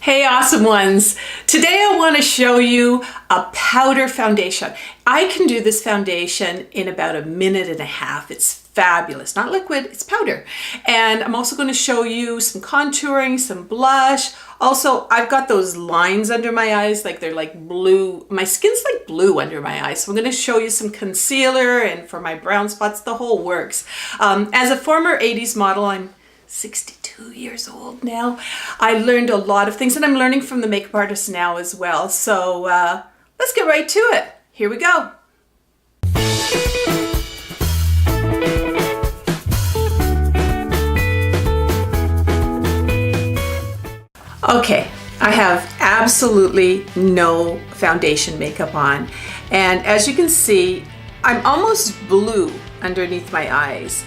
Hey awesome ones! Today I want to show you a powder foundation. I can do this foundation in about a minute and a half. It's fabulous. Not liquid, it's powder. And I'm also going to show you some contouring, some blush. Also, I've got those lines under my eyes, like they're like blue. My skin's like blue under my eyes. So I'm going to show you some concealer and for my brown spots, the whole works. As a former 80s model, I'm 62 years old now. I learned a lot of things and I'm learning from the makeup artists now as well. So let's get right to it. Here we go. Okay, I have absolutely no foundation makeup on. And as you can see, I'm almost blue underneath my eyes.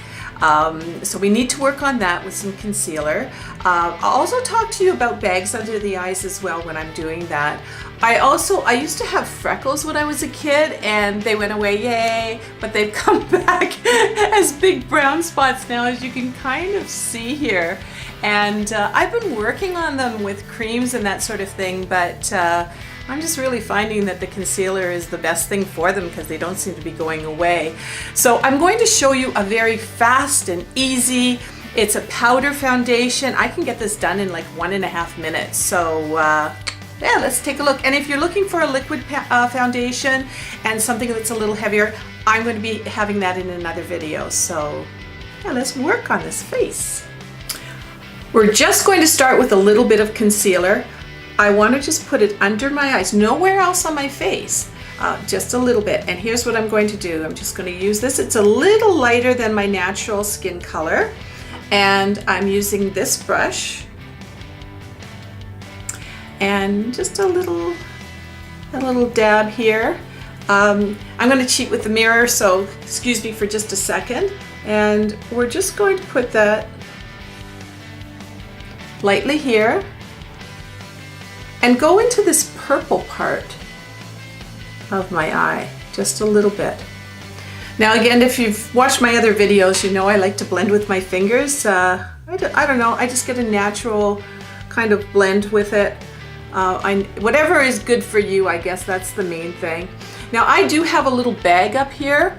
So we need to work on that with some concealer. I'll also talk to you about bags under the eyes as well when I'm doing that. I used to have freckles when I was a kid and they went away, yay, but they've come back as big brown spots now, as you can kind of see here. And I've been working on them with creams and that sort of thing, but I'm just really finding that the concealer is the best thing for them because they don't seem to be going away. So I'm going to show you a very fast and easy, it's a powder foundation. I can get this done in like 1.5 minutes. So yeah, let's take a look. And if you're looking for a liquid foundation and something that's a little heavier, I'm going to be having that in another video. So yeah, let's work on this face. We're just going to start with a little bit of concealer. I want to just put it under my eyes, nowhere else on my face, just a little bit. And here's what I'm going to do. I'm just going to use this. It's a little lighter than my natural skin color. And I'm using this brush. And just a little dab here. I'm going to cheat with the mirror, so excuse me for just a second. And we're just going to put that lightly here. And go into this purple part of my eye, just a little bit. Now again, if you've watched my other videos, you know I like to blend with my fingers. I don't know, I just get a natural kind of blend with it. Whatever is good for you, I guess that's the main thing. Now I do have a little bag up here.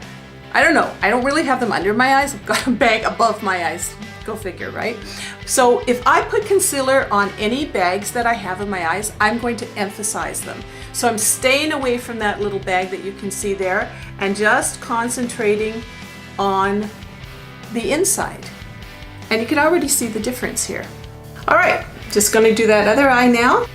I don't know, I don't really have them under my eyes. I've got a bag above my eyes. Go figure, right? So if I put concealer on any bags that I have in my eyes, I'm going to emphasize them. So I'm staying away from that little bag that you can see there and just concentrating on the inside. And you can already see the difference here. All right, just going to do that other eye now.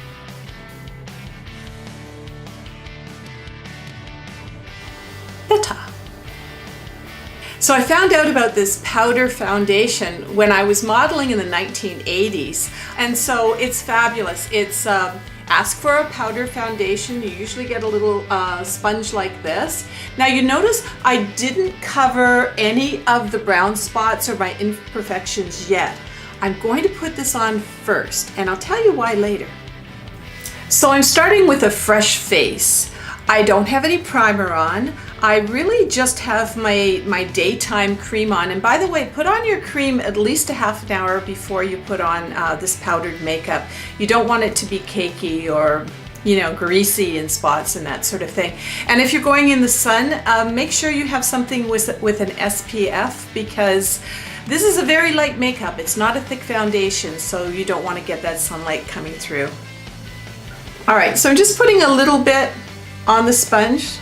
So I found out about this powder foundation when I was modeling in the 1980s, and so it's fabulous. It's ask for a powder foundation. You usually get a little sponge like this. Now you notice I didn't cover any of the brown spots or my imperfections yet. I'm going to put this on first, and I'll tell you why later. So I'm starting with a fresh face. I don't have any primer on. I really just have my daytime cream on. And by the way, put on your cream at least a half an hour before you put on this powdered makeup. You don't want it to be cakey or, you know, greasy in spots and that sort of thing. And if you're going in the sun, make sure you have something with an SPF, because this is a very light makeup. It's not a thick foundation, so you don't want to get that sunlight coming through. All right, so I'm just putting a little bit on the sponge,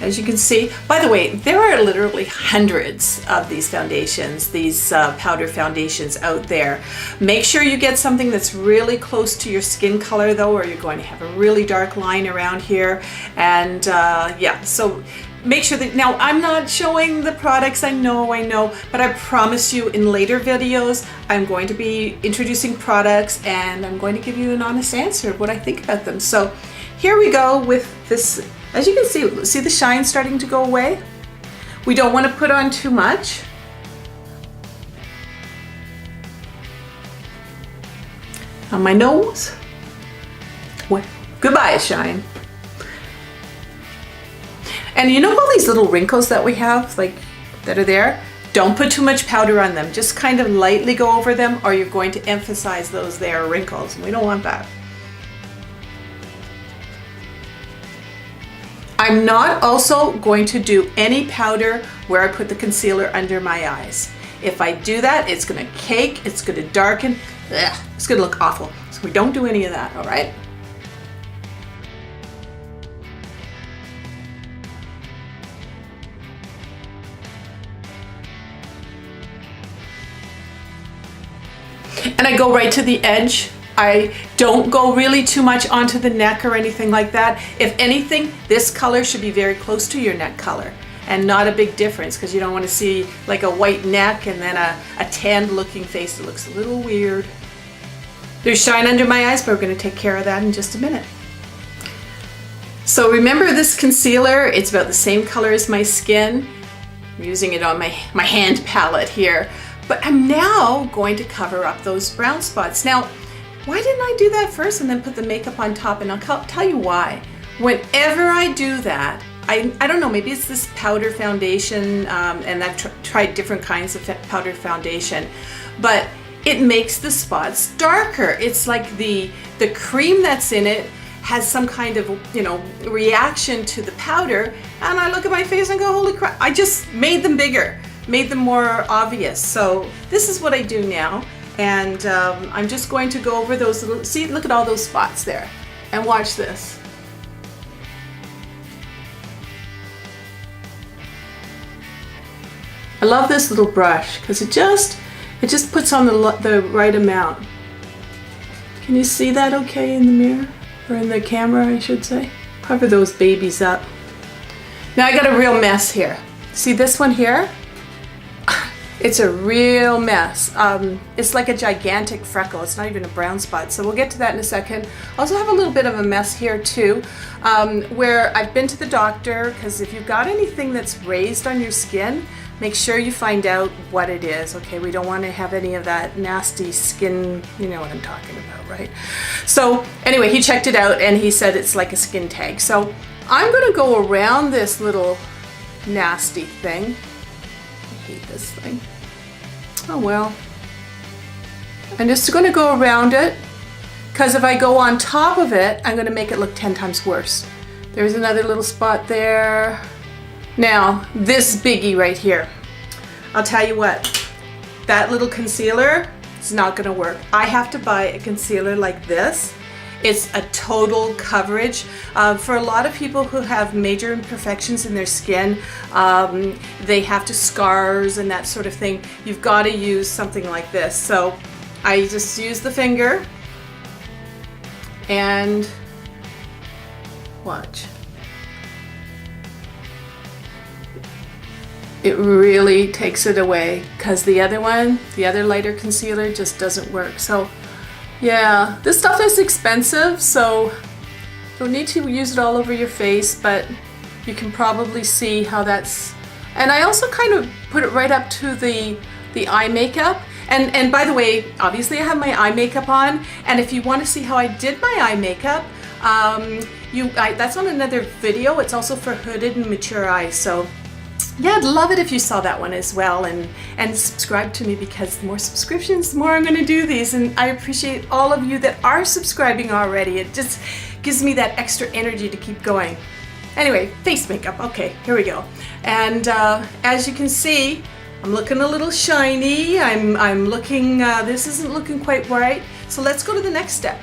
as you can see. By the way, there are literally hundreds of these foundations, these powder foundations out there. Make sure you get something that's really close to your skin color though, or you're going to have a really dark line around here. And yeah, so make sure that, now I'm not showing the products, I know, but I promise you in later videos, I'm going to be introducing products and I'm going to give you an honest answer of what I think about them. So here we go with this. As you can see the shine starting to go away? We don't want to put on too much. On my nose. What? Goodbye, shine. And you know all these little wrinkles that we have, like, that are there? Don't put too much powder on them. Just kind of lightly go over them, or you're going to emphasize those there wrinkles. We don't want that. I'm not also going to do any powder where I put the concealer under my eyes. If I do that, it's gonna cake, it's gonna darken, it's gonna look awful. So we don't do any of that, all right? And I go right to the edge. I don't go really too much onto the neck or anything like that. If anything, this color should be very close to your neck color and not a big difference, because you don't want to see like a white neck and then a tanned looking face. It looks a little weird. There's shine under my eyes, but we're going to take care of that in just a minute. So remember this concealer, it's about the same color as my skin. I'm using it on my hand palette here. But I'm now going to cover up those brown spots. Now, why didn't I do that first and then put the makeup on top? And I'll tell you why. Whenever I do that, I don't know, maybe it's this powder foundation, and I've tried different kinds of powder foundation, but it makes the spots darker. It's like the cream that's in it has some kind of, reaction to the powder, and I look at my face and go, holy crap, I just made them bigger. Made them more obvious. So this is what I do now, and I'm just going to go over those little, see, look at all those spots there, and watch this. I love this little brush because it just puts on the right amount. Can you see that okay in the mirror, or in the camera I should say? Cover those babies up. Now I got a real mess here. See this one here? It's a real mess. It's like a gigantic freckle. It's not even a brown spot. So we'll get to that in a second. I also have a little bit of a mess here too, where I've been to the doctor, because if you've got anything that's raised on your skin, make sure you find out what it is, okay? We don't want to have any of that nasty skin, you know what I'm talking about, right? So anyway, he checked it out and he said it's like a skin tag. So I'm gonna go around this little nasty thing. I hate this thing. Oh well. I'm just gonna go around it, because if I go on top of it, I'm gonna make it look 10 times worse. There's another little spot there. Now, this biggie right here. I'll tell you what, that little concealer is not gonna work. I have to buy a concealer like this. It's a total coverage. For a lot of people who have major imperfections in their skin, they have to scars and that sort of thing, you've got to use something like this. So I just use the finger and watch. It really takes it away, because the other one, the other lighter concealer, just doesn't work. So yeah, this stuff is expensive, so don't need to use it all over your face, but you can probably see how that's, and I also kind of put it right up to the eye makeup. And by the way, obviously I have my eye makeup on, and if you want to see how I did my eye makeup, that's on another video. It's also for hooded and mature eyes, so yeah, I'd love it if you saw that one as well, and subscribe to me, because the more subscriptions, the more I'm going to do these, and I appreciate all of you that are subscribing already. It just gives me that extra energy to keep going. Anyway, face makeup. Okay, here we go. And as you can see, I'm looking a little shiny. I'm looking, this isn't looking quite right. So let's go to the next step.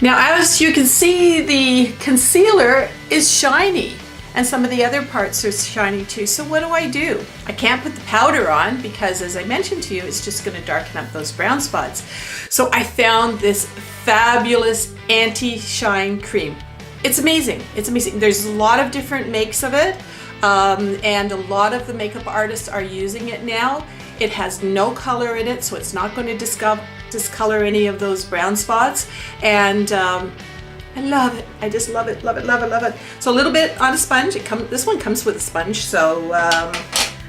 Now, as you can see, the concealer is shiny. And some of the other parts are shiny too. So what do? I can't put the powder on, because as I mentioned to you, it's just going to darken up those brown spots. So I found this fabulous anti-shine cream. It's amazing. It's amazing. There's a lot of different makes of it, and a lot of the makeup artists are using it now. It has no color in it, so it's not going to discolor any of those brown spots. And I love it. I just love it, love it, love it, love it. So a little bit on a sponge. This one comes with a sponge, so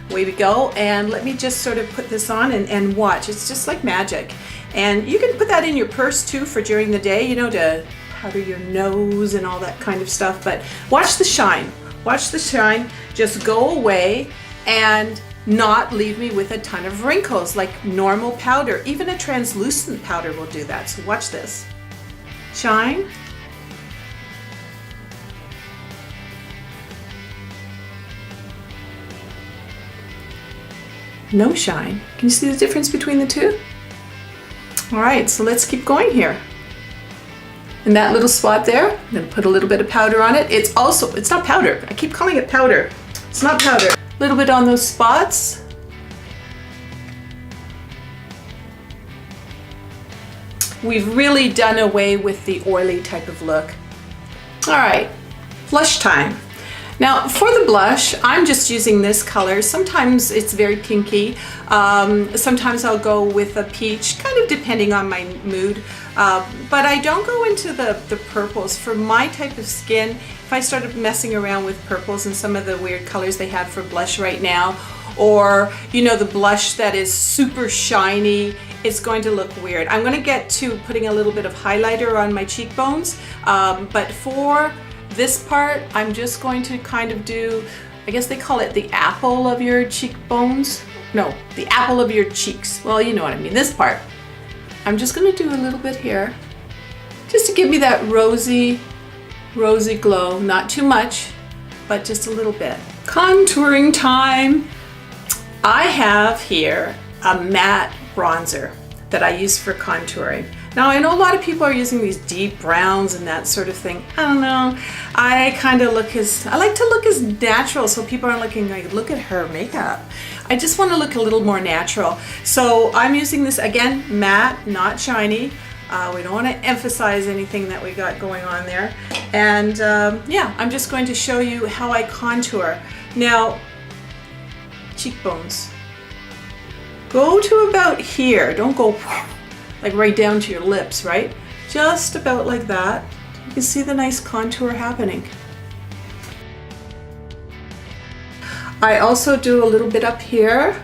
away we go. And let me just sort of put this on and watch. It's just like magic. And you can put that in your purse too for during the day, you know, to powder your nose and all that kind of stuff. But watch the shine. Watch the shine just go away and not leave me with a ton of wrinkles like normal powder. Even a translucent powder will do that. So watch this. Shine. no shine. Can you see the difference between the two? All right, so let's keep going here. In that little spot there, I'm gonna put a little bit of powder on it. It's not powder. I keep calling it powder. It's not powder. A little bit on those spots. We've really done away with the oily type of look. All right, blush time. Now for the blush, I'm just using this color. Sometimes it's very pinky. Sometimes I'll go with a peach, kind of depending on my mood. But I don't go into the purples. For my type of skin, if I started messing around with purples and some of the weird colors they have for blush right now, or you know, the blush that is super shiny, it's going to look weird. I'm going to get to putting a little bit of highlighter on my cheekbones, but for this part, I'm just going to kind of do, I guess they call it the apple of your cheekbones. No, the apple of your cheeks. Well, you know what I mean, this part. I'm just gonna do a little bit here, just to give me that rosy glow. Not too much, but just a little bit. Contouring time. I have here a matte bronzer that I use for contouring. Now I know a lot of people are using these deep browns and that sort of thing. I don't know. I like to look as natural, so people aren't looking like, look at her makeup. I just want to look a little more natural. So I'm using this, again, matte, not shiny. We don't want to emphasize anything that we got going on there. And yeah, I'm just going to show you how I contour. Now, cheekbones. Go to about here. Don't go like right down to your lips, right? Just about like that. You can see the nice contour happening. I also do a little bit up here,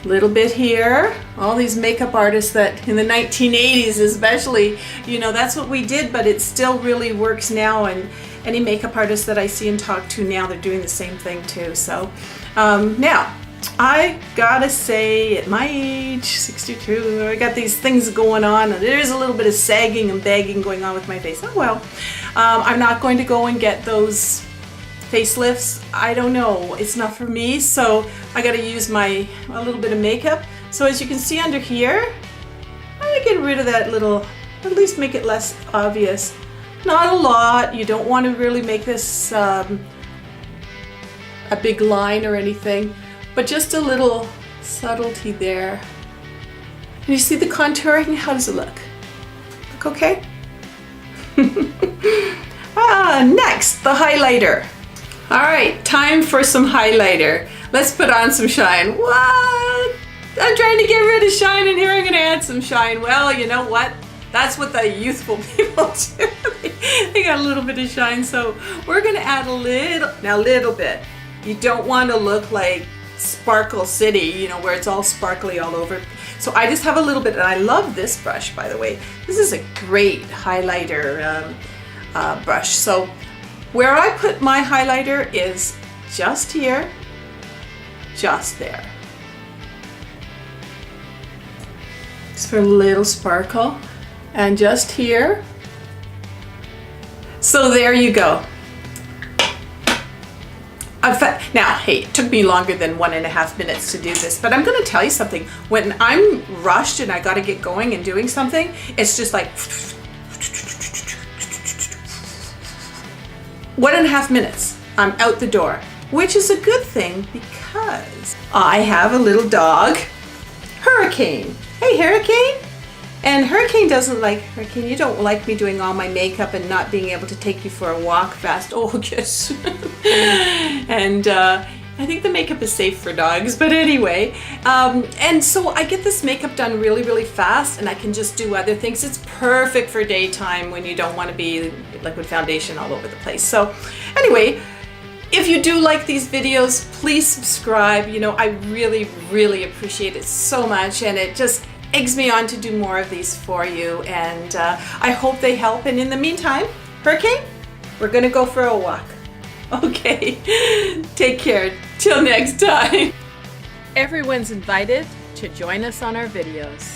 a little bit here. All these makeup artists that in the 1980s especially, you know, that's what we did, but it still really works now, and any makeup artists that I see and talk to now, they're doing the same thing too. So now, I gotta say, at my age, 62, I got these things going on, and there's a little bit of sagging and bagging going on with my face. Oh well. I'm not going to go and get those facelifts. I don't know, it's not for me, so I gotta use a little bit of makeup. So as you can see under here, I'm gonna get rid of that little, at least make it less obvious. Not a lot. You don't want to really make this a big line or anything, but just a little subtlety there. And you see the contouring? How does it look? Look okay? Next, the highlighter. All right, time for some highlighter. Let's put on some shine. What? I'm trying to get rid of shine, and here I'm gonna add some shine. Well, you know what? That's what the youthful people do. They got a little bit of shine, so we're gonna add a little bit. You don't want to look like Sparkle City, you know, where it's all sparkly all over. So I just have a little bit, and I love this brush, by the way. This is a great highlighter brush. So where I put my highlighter is just here, just there. Just for a little sparkle, and just here. So there you go. Now, hey, it took me longer than 1.5 minutes to do this, but I'm going to tell you something. When I'm rushed and I got to get going and doing something, it's just like 1.5 minutes, I'm out the door, which is a good thing because I have a little dog, Hurricane. Hey, Hurricane. And Hurricane doesn't like, Hurricane, you don't like me doing all my makeup and not being able to take you for a walk fast. Oh, yes. And I think the makeup is safe for dogs, but anyway. And so I get this makeup done really, really fast, and I can just do other things. It's perfect for daytime when you don't want to be like with foundation all over the place. So anyway, if you do like these videos, please subscribe. You know, I really, really appreciate it so much, and it just eggs me on to do more of these for you, and I hope they help. And in the meantime, Hurricane, we're gonna go for a walk. Okay, take care. Till next time. Everyone's invited to join us on our videos.